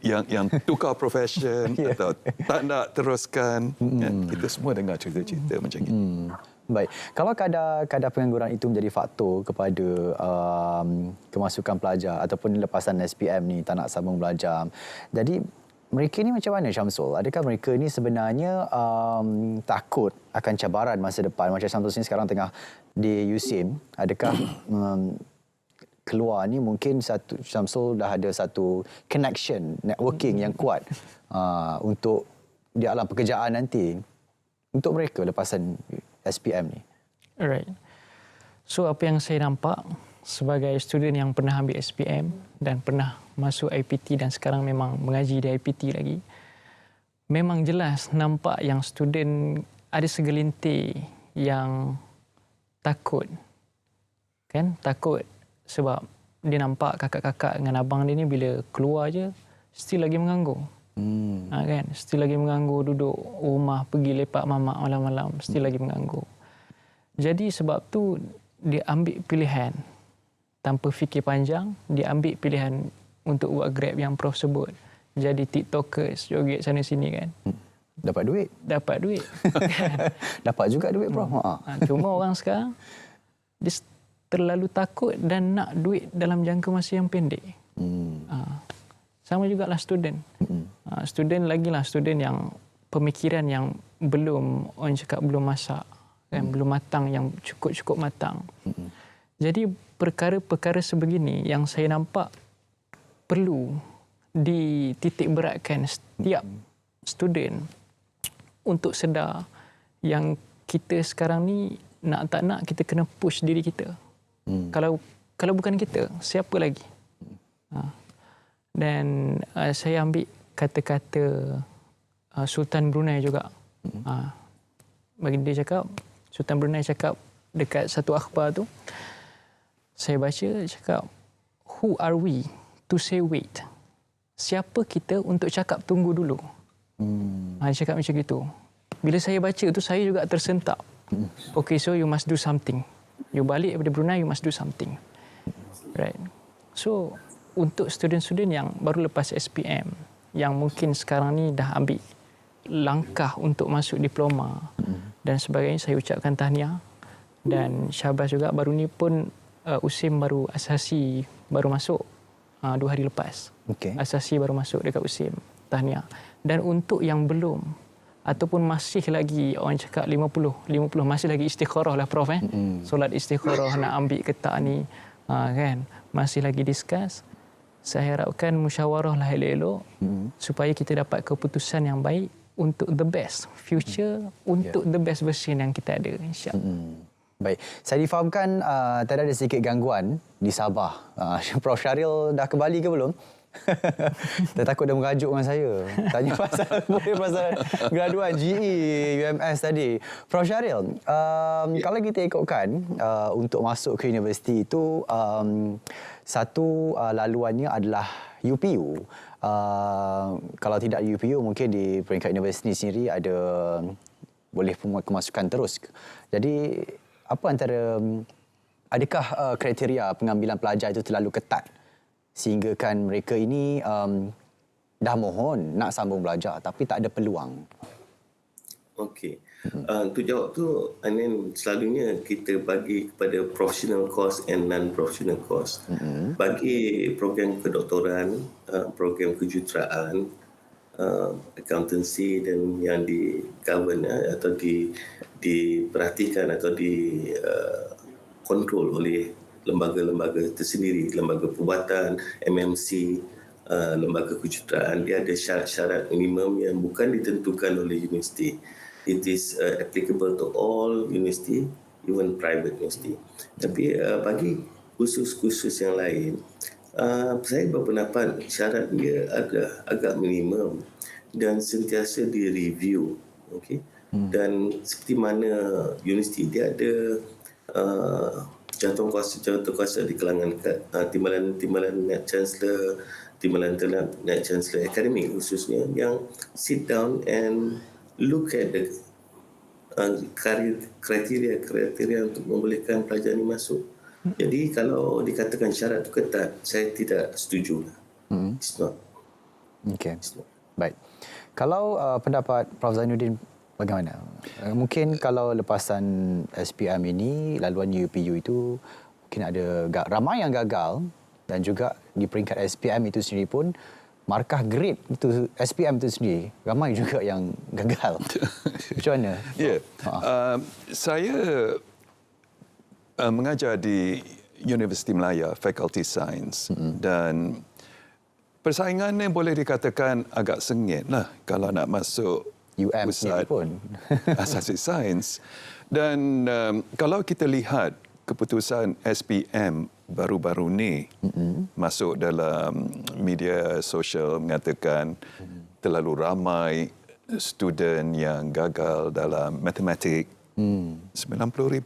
yang tukar profession atau tak nak teruskan. Kita semua dengar cerita-cerita macam itu. Baik, kalau kadar pengangguran itu menjadi faktor kepada kemasukan pelajar ataupun lepasan SPM ni, tak nak sambung belajar. Jadi mereka ni macam mana, Syamsul? Adakah mereka ni sebenarnya takut akan cabaran masa depan? Macam Syamsul ni sekarang tengah di USIM. Adakah keluar ni mungkin Syamsul dah ada satu connection, networking yang kuat untuk di alam pekerjaan nanti untuk mereka lepasan SPM ni? Alright. So apa yang saya nampak sebagai student yang pernah ambil SPM dan pernah masuk IPT dan sekarang memang mengaji di IPT lagi, memang jelas nampak yang student ada segelintir yang takut. Kan? Takut sebab dia nampak kakak-kakak dengan abang dia ni bila keluar je still lagi menganggur. Kan? Still lagi menganggur, duduk rumah, pergi lepak mamak malam-malam, still lagi menganggur. Jadi sebab tu dia ambil pilihan tanpa fikir panjang, dia ambil pilihan untuk buat Grab yang Prof sebut. Jadi TikTokers, joget sana sini kan. Dapat duit. Dapat duit. Dapat juga duit, Prof. Cuma orang sekarang dia terlalu takut dan nak duit dalam jangka masa yang pendek. Sama jugalah student. Student lagilah student yang pemikiran yang belum, orang cakap belum masak, kan? Belum matang, yang cukup-cukup matang. Jadi perkara-perkara sebegini yang saya nampak perlu dititik beratkan setiap student untuk sedar yang kita sekarang ni nak tak nak kita kena push diri kita. Kalau bukan kita, siapa lagi? Dan saya ambil kata-kata Sultan Brunei juga. Bagi dia cakap, Sultan Brunei cakap dekat satu akhbar tu, saya baca cakap, who are we to say wait? Siapa kita untuk cakap tunggu dulu? Dia cakap macam gitu. Bila saya baca tu, saya juga tersentak. Okay, so you must do something. You balik daripada Brunei, you must do something. Right. So, untuk student-student yang baru lepas SPM, yang mungkin sekarang ni dah ambil langkah untuk masuk diploma dan sebagainya, saya ucapkan tahniah. Dan syabas juga, baru ni pun USIM baru asasi baru masuk 2 hari lepas. Asasi baru masuk dekat USIM. Tahniah. Dan untuk yang belum ataupun masih lagi, orang cakap 50 masih lagi istikharah lah, Prof. Solat istikharah nak ambil ke tak ni, kan, masih lagi discuss. Saya harapkan musyawarah lah elok-elok supaya kita dapat keputusan yang baik untuk the best future, untuk the best version yang kita ada, insya-Allah. Baik, saya difahamkan tadi ada sedikit gangguan di Sabah. Prof Syahril dah kembali ke belum? Dia takut dia merajuk dengan saya. Tanya pasal graduan GE UMS tadi. Prof Syahril, kalau kita ikutkan untuk masuk ke universiti itu, satu laluannya adalah UPU. Kalau tidak UPU, mungkin di peringkat universiti sendiri ada boleh kemasukan terus. Jadi adakah kriteria pengambilan pelajar itu terlalu ketat sehingga kan mereka ini dah mohon nak sambung belajar tapi tak ada peluang? Okey. Untuk jawab tu, selalunya kita bagi kepada professional course and non-professional course. Bagi program kedoktoran, program kejuruteraan, accountancy dan yang di govern atau diperhatikan atau dikontrol oleh lembaga-lembaga tersendiri, lembaga perubatan, MMC, lembaga kejuruteraan, dia ada syarat-syarat minimum yang bukan ditentukan oleh universiti. it is applicable to all university, even private university. Tapi bagi kursus-kursus yang lain, saya berpendapat syarat dia agak minimum dan sentiasa direview. Okay? Dan seperti mana universiti dia ada jantung kuasa di kalangan timbalan Net Chancellor, timbalan Net Chancellor Akademik khususnya, yang sit down and look at the kriteria untuk membolehkan pelajar ini masuk. Jadi kalau dikatakan syarat itu ketat, saya tidak setuju. It's not. Okay. Baik. Kalau pendapat Prof Zainuddin bagaimana? Mungkin kalau lepasan SPM ini, laluan UPU itu mungkin ada ramai yang gagal, dan juga di peringkat SPM itu sendiri pun markah grade itu SPM itu sendiri ramai juga yang gagal. Macam mana? Ya. Saya mengajar di Universiti Melaya, Fakulti Sains, dan persaingannya boleh dikatakan agak sengit lah kalau nak masuk pusat pun asasi sains. Dan kalau kita lihat keputusan SPM baru-baru ni masuk dalam media sosial mengatakan terlalu ramai student yang gagal dalam matematik. 90,000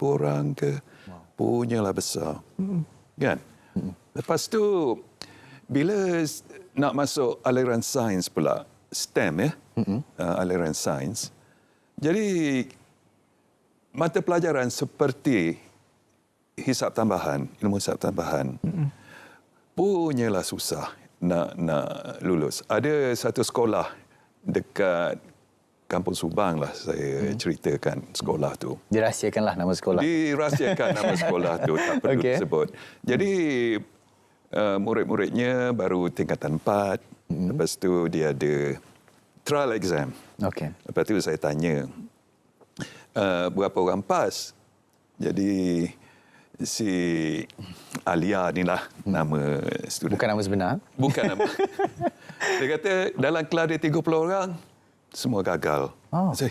orang ke? Punyalah besar. Kan? Lepas tu bila nak masuk aliran sains pula, STEM ya, aliran sains. Jadi mata pelajaran seperti hisab tambahan, ilmu hisab tambahan, punyalah susah nak lulus. Ada satu sekolah dekat Kampung Subang lah saya ceritakan sekolah tu. Dirahsiakanlah nama sekolah. Dirahsiakan nama sekolah tu, tak perlu disebut. Jadi murid-muridnya baru tingkatan 4. Lepas tu dia ada trial exam. Okay. Lepas tu saya tanya, berapa orang pas? Jadi si Alia ni lah nama student. Bukan nama sebenar? Bukan nama. Dia kata dalam kelas dia 30 orang, semua gagal. Saya,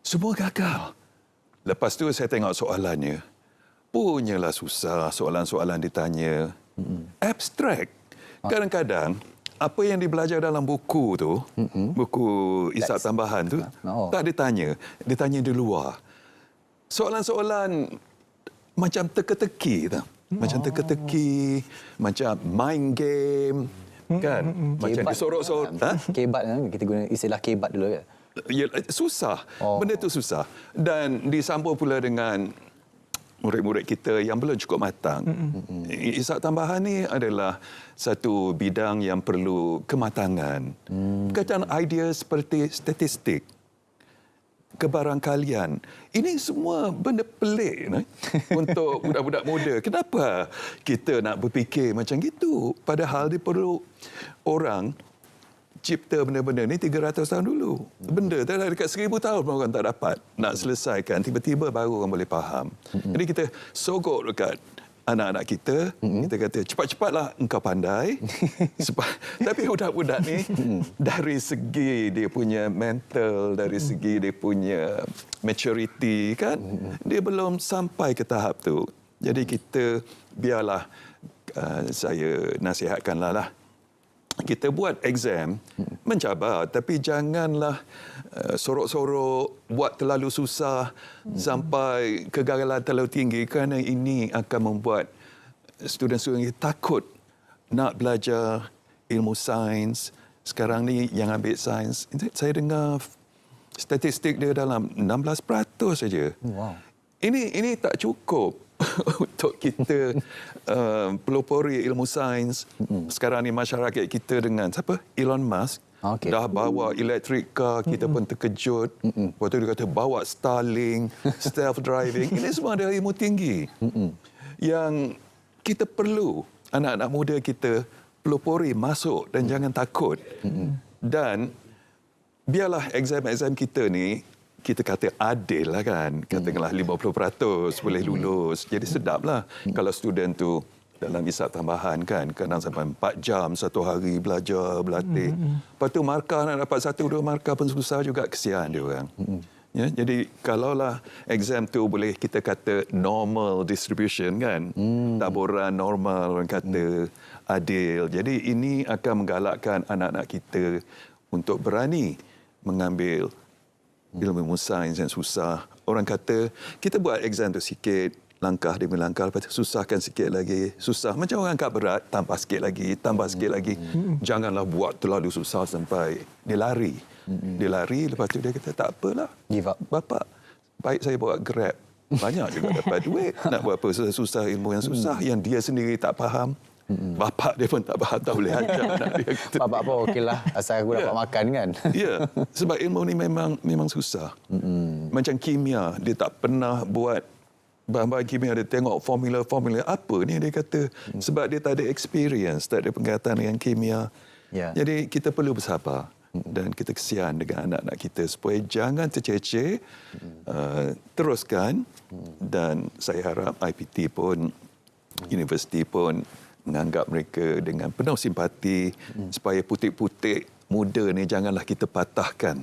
semua gagal. Lepas tu saya tengok soalannya. Punyalah susah soalan-soalan ditanya. Abstrak. Kadang-kadang apa yang dibelajar dalam buku tu, buku hisab tambahan tu, tak ditanya. Ditanya di luar. Soalan-soalan macam teka-teki tau. Macam teka-teki, macam mind game. Kan? Macam disorok-sorok. Kebat, kita guna istilah kebat dulu kan? Ya, susah. Benda tu susah. Dan disambung pula dengan murid-murid kita yang belum cukup matang. Hisab tambahan ni adalah satu bidang yang perlu kematangan. Berkaitan idea seperti statistik, kebarangkalian. Ini semua benda pelik untuk budak-budak muda. Kenapa kita nak berfikir macam gitu? Padahal dia perlu orang cipta benda-benda ni 300 tahun dulu. Benda tu dah dekat 1000 tahun pun orang tak dapat nak selesaikan. Tiba-tiba baru orang boleh faham. Jadi kita sogok dekat anak-anak kita, kita kata cepat-cepatlah engkau pandai. Tapi budak-budak ni dari segi dia punya mental, dari segi dia punya maturity kan, dia belum sampai ke tahap tu. Jadi kita biarlah saya nasihatkanlah lah. Kita buat exam mencabar, tapi janganlah sorok-sorok, buat terlalu susah sampai kegagalan terlalu tinggi, kerana ini akan membuat student-student takut nak belajar ilmu sains. Sekarang ni yang ambil sains, saya dengar statistik dia dalam 16% saja. Wow. Ini tak cukup untuk kita pelopori ilmu sains. Sekarang ni masyarakat kita dengan siapa? Elon Musk. Dah bawa electric car, kita pun terkejut. Lepas tu dia kata bawa Starlink, self-driving. Ini semua ada ilmu tinggi. Yang kita perlu anak-anak muda kita pelopori, masuk dan jangan takut. Dan biarlah exam-exam kita ni, kita kata adil lah kan. Katakanlah 50% boleh lulus. Jadi sedaplah kalau student tu dalam hisab tambahan kan, kadang sampai 4 jam satu hari belajar, berlatih. Lepas tu markah nak dapat 1-2 markah pun susah juga, kesian dia orang. Ya, jadi kalaulah exam tu boleh kita kata normal distribution kan, taburan normal orang kata adil. Jadi ini akan menggalakkan anak-anak kita untuk berani mengambil ilmu sains yang susah. Orang kata kita buat exam tu sikit, langkah demi langkah, lepas tu susahkan sikit lagi. Susah macam orang angkat berat, tambah sikit lagi, tambah sikit lagi. Janganlah buat terlalu susah sampai dia lari. Dia lari, lepas tu dia kata tak apalah. Give up. Bapak, baik saya bawa Grab. Banyak juga dapat duit. Nak buat apa susah ilmu yang susah yang dia sendiri tak faham. Bapak dia pun tak faham, tak boleh ajar anak dia. Bapak pun okeylah, asal aku dapat makan kan. Ya, sebab ilmu ni memang susah. Macam kimia, dia tak pernah buat bahan-bahan kimia, dia tengok formula apa ni dia kata. Sebab dia tak ada experience, tak ada penglihatan dengan kimia. Jadi kita perlu bersabar. Dan kita kesian dengan anak-anak kita supaya jangan terceceh, teruskan. Dan saya harap IPT pun, universiti pun menganggap mereka dengan penuh simpati supaya putik-putik muda ni janganlah kita patahkan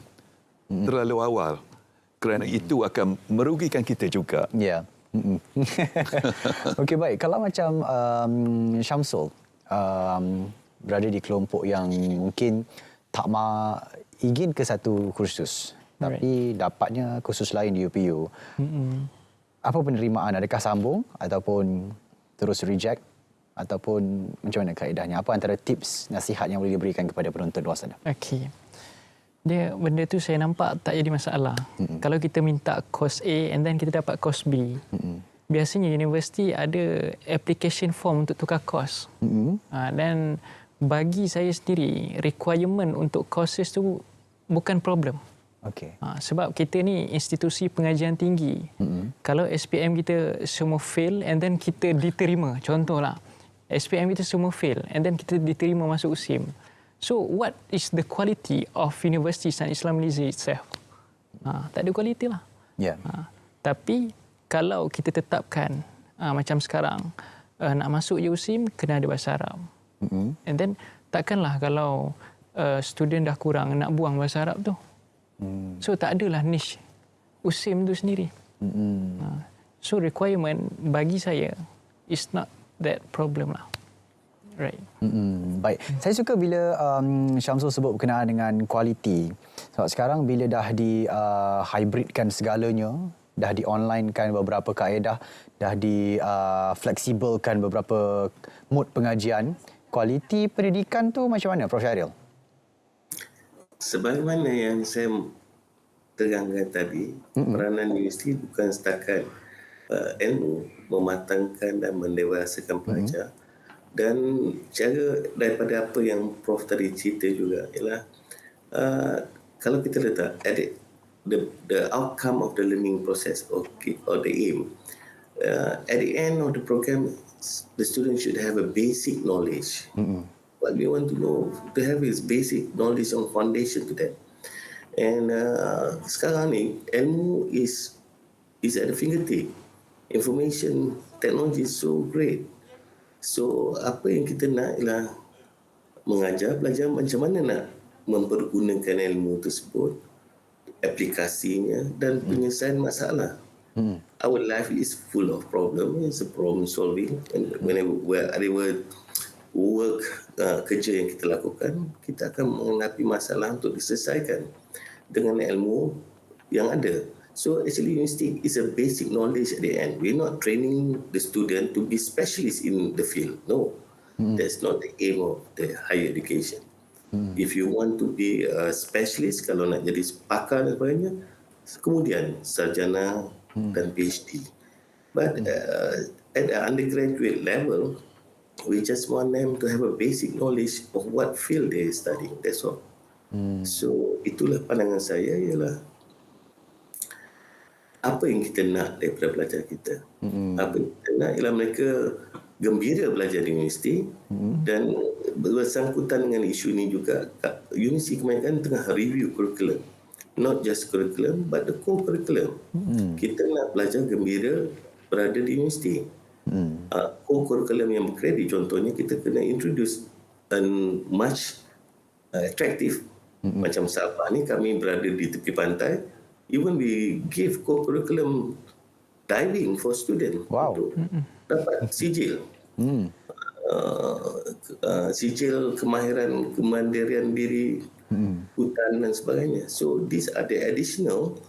terlalu awal, kerana itu akan merugikan kita juga. Ya. Okey, baik. Kalau macam Syamsul berada di kelompok yang mungkin tak ingin ke satu kursus, tapi dapatnya kursus lain di UPU. Apa penerimaan? Adakah sambung ataupun terus reject? Ataupun macam mana kaedahnya? Apa antara tips, nasihat yang boleh diberikan kepada penonton luar sana? Okey. Benda tu saya nampak tak jadi masalah. Kalau kita minta course A and then kita dapat course B, biasanya universiti ada application form untuk tukar course. Dan bagi saya sendiri, requirement untuk courses tu bukan problem. Okay. Sebab kita ni institusi pengajian tinggi. Kalau SPM kita semua fail and then kita diterima, contohlah, SPM kita semua fail and then kita diterima masuk USIM. So what is the quality of University Islam Islam Malaysia itself? Tak ada quality lah. Yeah. Tapi kalau kita tetapkan macam sekarang, nak masuk je USIM kena ada bahasa Arab. And then takkanlah kalau student dah kurang nak buang bahasa Arab tu. So tak adalah niche USIM tu sendiri. So requirement bagi saya is not that problem lah. Right. Baik. Saya suka bila Syamsul sebut berkenaan dengan kualiti. Sebab sekarang bila dah di hybridkan segalanya, dah di onlinekan beberapa kaedah, dah di fleksibelkan beberapa mod pengajian, kualiti pendidikan tu macam mana, Prof. Syahril? Sebagaimana yang saya terangkan tadi, peranan universiti bukan setakat ilmu, mematangkan dan mendewasakan pelajar. Dan cara daripada apa yang Prof tadi cerita juga ialah kalau kita letak the outcome of the learning process or the aim, at the end of the program, the student should have a basic knowledge. What we want to know, to have is basic knowledge on foundation to that. And sekarang ni ilmu is at the fingertip. Information technology is so great. So apa yang kita nak ialah mengajar pelajar macam mana nak mempergunakan ilmu tersebut, aplikasinya dan penyelesaian masalah. Our life is full of problem. It's a problem solving. And whenever work kerja yang kita lakukan, kita akan menghadapi masalah untuk diselesaikan dengan ilmu yang ada. So actually university is a basic knowledge at the end. We're not training the student to be specialist in the field. No, that's not the aim of the higher education. If you want to be a specialist, kalau nak jadi pakar dan sebagainya, kemudian sarjana dan PhD. But at the undergraduate level, we just want them to have a basic knowledge of what field they are studying. That's all. So itulah pandangan saya, ialah apa yang kita nak daripada pelajar kita. Apa yang kita nak ialah mereka gembira belajar di universiti dan bersangkutan dengan isu ini juga, universiti kebanyakan tengah review curriculum. Not just curriculum but the core curriculum. Kita nak pelajar gembira berada di universiti. Core curriculum yang berkredit, contohnya kita kena introduce much attractive. Macam Sabah ni kami berada di tepi pantai, even we give co-curriculum diving for student untuk dapat sijil. Sijil kemahiran kemandirian diri hutan dan sebagainya. So these are the additional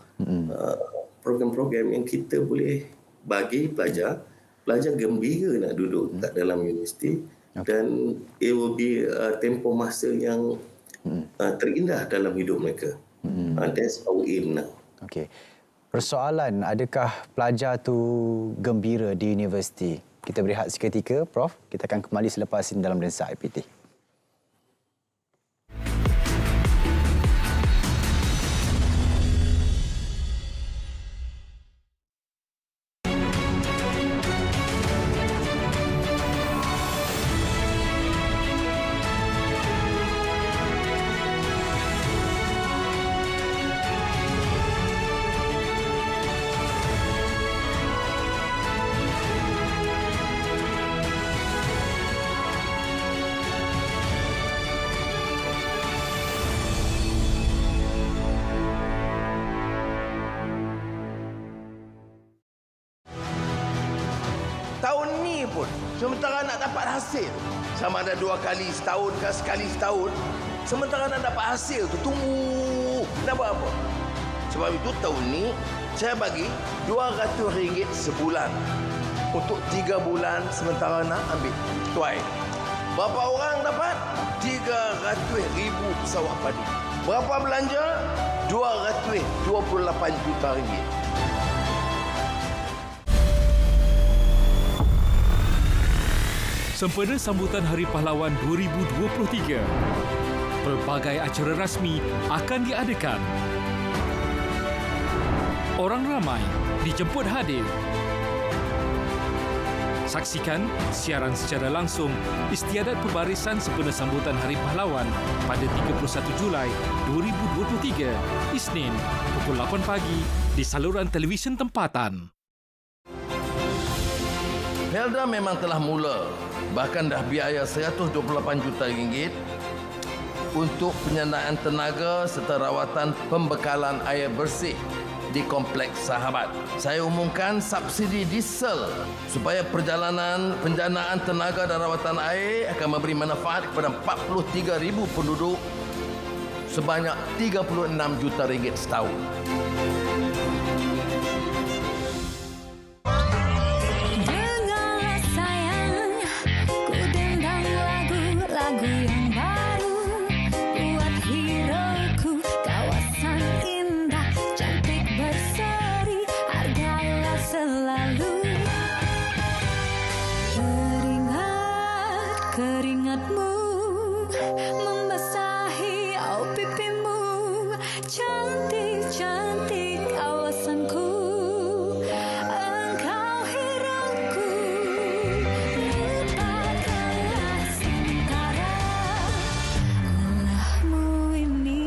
program-program yang kita boleh bagi pelajar gembira nak duduk kat dalam universiti dan it will be tempoh masa yang terindah dalam hidup mereka. That's our aim now. Okey. Persoalan, adakah pelajar tu gembira di universiti? Kita berehat seketika, Prof. Kita akan kembali selepas ini dalam Lensa IPT. Tahun ni pun, sementara nak dapat hasil, sama ada 2 kali setahun ke sekali setahun, sementara nak dapat hasil tu, tunggu. Nak buat apa? Sebab itu tahun ni, saya bagi RM200 sebulan. Untuk 3 bulan sementara nak ambil tuai. Berapa orang dapat? 300,000 pesawat padi. Berapa belanja? RM228 juta. Sempena sambutan Hari Pahlawan 2023, pelbagai acara rasmi akan diadakan. Orang ramai dijemput hadir. Saksikan siaran secara langsung istiadat pembarisan sempena sambutan Hari Pahlawan pada 31 Julai 2023, Isnin, pukul 8 pagi di saluran televisyen tempatan. Helda memang telah mula, bahkan dah biaya RM128 juta untuk penyediaan tenaga serta rawatan pembekalan air bersih di Kompleks Sahabat. Saya umumkan subsidi diesel supaya perjalanan penjanaan tenaga dan rawatan air akan memberi manfaat kepada 43,000 penduduk sebanyak RM36 juta setahun. Keringatmu membasahi pipimu, cantik-cantik kawasanku, engkau hidupku, lupakanlah sementara lelahmu ini.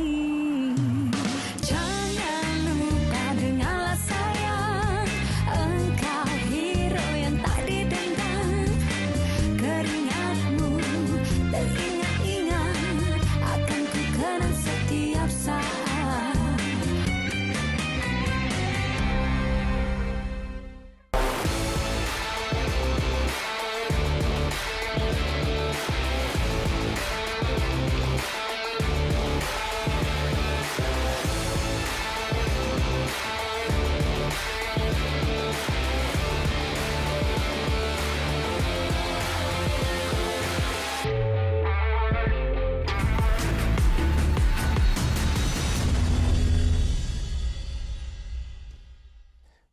Jangan lupa dengarlah sayang, engkau hero yang tak didendam. Keringatmu teringat-ingat, akan ku kenang setiap saat.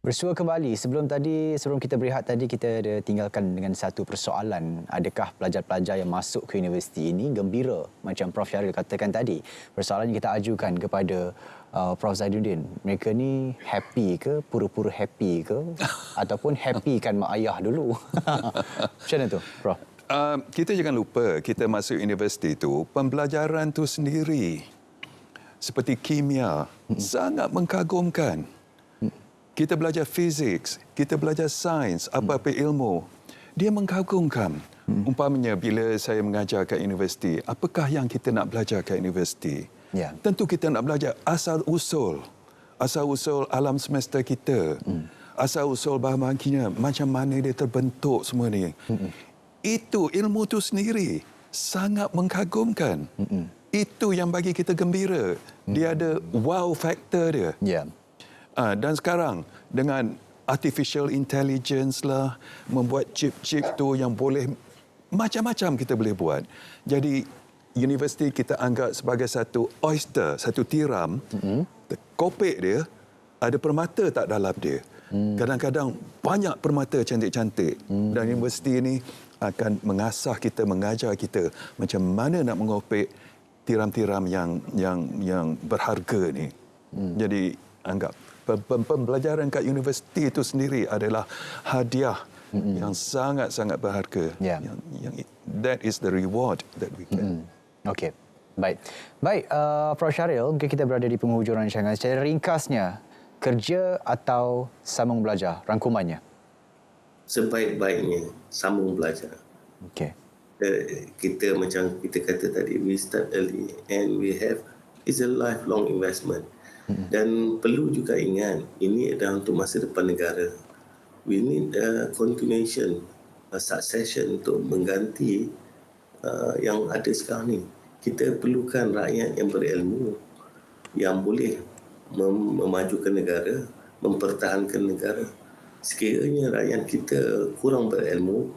Bersua kembali. Sebelum kita berehat tadi, kita ada tinggalkan dengan satu persoalan. Adakah pelajar-pelajar yang masuk ke universiti ini gembira macam Prof Syahril katakan tadi? Persoalan yang kita ajukan kepada Prof Zainuddin, mereka ni happy ke, pura-pura happy ke, ataupun happykan mak ayah dulu? Macam mana tu, Prof? Kita jangan lupa, kita masuk universiti tu, pembelajaran tu sendiri seperti kimia sangat mengagumkan. Kita belajar fizik, kita belajar sains, apa-apa ilmu. Dia mengagumkan. Umpamanya bila saya mengajar kat universiti, apakah yang kita nak belajar kat universiti? Ya. Tentu kita nak belajar asal-usul asal-usul alam semesta kita, asal-usul bahagiannya, macam mana dia terbentuk semua ni. Itu ilmu tu sendiri sangat mengagumkan. Itu yang bagi kita gembira. Dia ada wow factor dia. Dan sekarang dengan artificial intelligence lah, membuat chip-chip tu yang boleh macam-macam kita boleh buat. Jadi universiti kita anggap sebagai satu oyster, satu tiram. Kopek dia ada permata tak dalam dia. Kadang-kadang banyak permata cantik-cantik. Dan universiti ini akan mengasah kita, mengajar kita macam mana nak mengopek tiram-tiram yang berharga ni. Jadi anggap pembelajaran kat universiti itu sendiri adalah hadiah yang sangat-sangat berharga. That is the reward that we get. Okey. Baik, Prof. Syahril, mungkin kita berada di penghujung rancangan. Secara ringkasnya, kerja atau sambung belajar, rangkumannya? Sebaik-baiknya sambung belajar. Okey. Kita macam kita kata tadi, we start early and we have, it's a lifelong investment. Dan perlu juga ingat, ini adalah untuk masa depan negara. We need a continuation, a succession untuk mengganti yang ada sekarang ni. Kita perlukan rakyat yang berilmu, yang boleh memajukan negara, mempertahankan negara. Sekiranya rakyat kita kurang berilmu,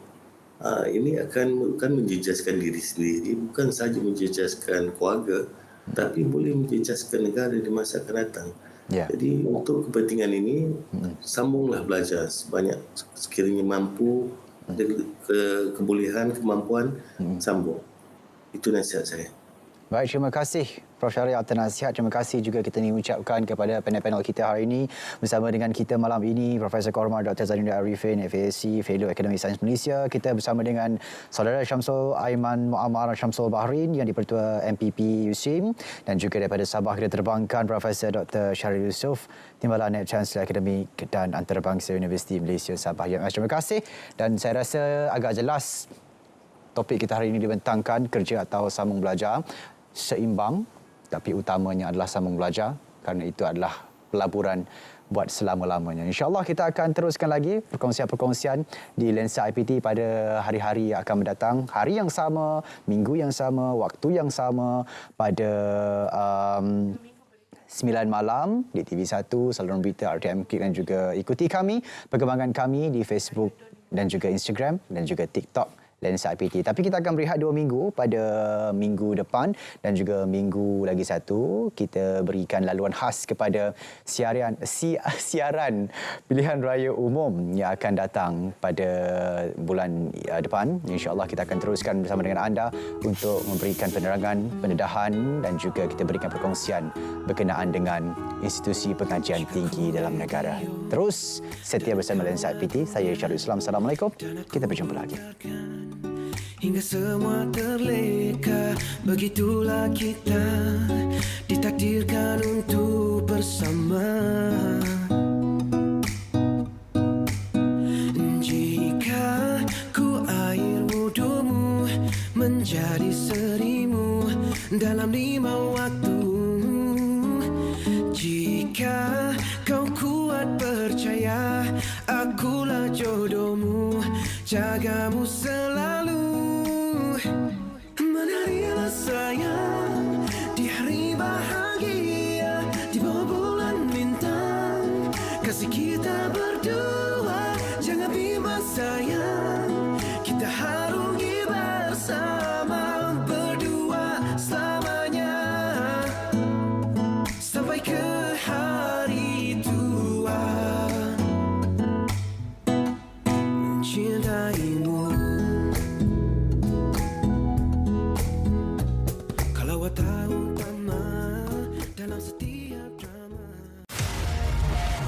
ini akan menjejaskan diri sendiri, bukan sahaja menjejaskan keluarga, tapi boleh menjejaskan negara di masa akan datang. Jadi untuk kepentingan ini, sambunglah belajar sebanyak sekiranya mampu, kebolehan, kemampuan, sambung. Itu nasihat saya. Baik, terima kasih Prof. Syahril atas nasihat. Terima kasih juga kita ingin ucapkan kepada panel-panel kita hari ini. Bersama dengan kita malam ini, Profesor Kehormat Dr. Zainuddin Arifin, FASC, Fellow Akademi Sains Malaysia. Kita bersama dengan Saudara Syamsul Aiman Muammar Syamsul Bahrain yang di-Pertua MPP USIM, dan juga daripada Sabah kita terbangkan Profesor Dr. Syahril Yusof, Timbalan Naib Chancellor Akademik dan Antarabangsa Universiti Malaysia Sabah. Terima kasih, dan saya rasa agak jelas topik kita hari ini dibentangkan kerja atau sambung belajar. Seimbang, tapi utamanya adalah sambung belajar, kerana itu adalah pelaburan buat selama-lamanya. InsyaAllah kita akan teruskan lagi perkongsian-perkongsian di Lensa IPT pada hari-hari yang akan mendatang. Hari yang sama, minggu yang sama, waktu yang sama, pada 9 malam di TV1, saluran berita RTM Klik, dan juga ikuti kami, perkembangan kami di Facebook dan juga Instagram dan juga TikTok Lensa IPT. Tapi kita akan berehat 2 minggu pada minggu depan, dan juga minggu lagi satu kita berikan laluan khas kepada siaran pilihan raya umum yang akan datang pada bulan depan. InsyaAllah kita akan teruskan bersama dengan anda untuk memberikan penerangan, pendedahan, dan juga kita berikan perkongsian berkenaan dengan institusi pengajian tinggi dalam negara. Terus setia bersama Lensa IPT. Saya Syahrul Islam. Assalamualaikum. Kita berjumpa lagi. Hingga semua terleka, begitulah kita ditakdirkan untuk bersama. Jika ku air wudumu menjadi serimu dalam 5 waktu, jika kau kuat percaya akulah jodohmu, jagamu selalu. Menarilah sayang di hari bahagia, di bawah bulan bintang, kasih kita berdua. Jangan bimbang sayang, kita harungi bersama, berdua selamanya, sampai ke hari tua. Mencintaimu, kalau tahu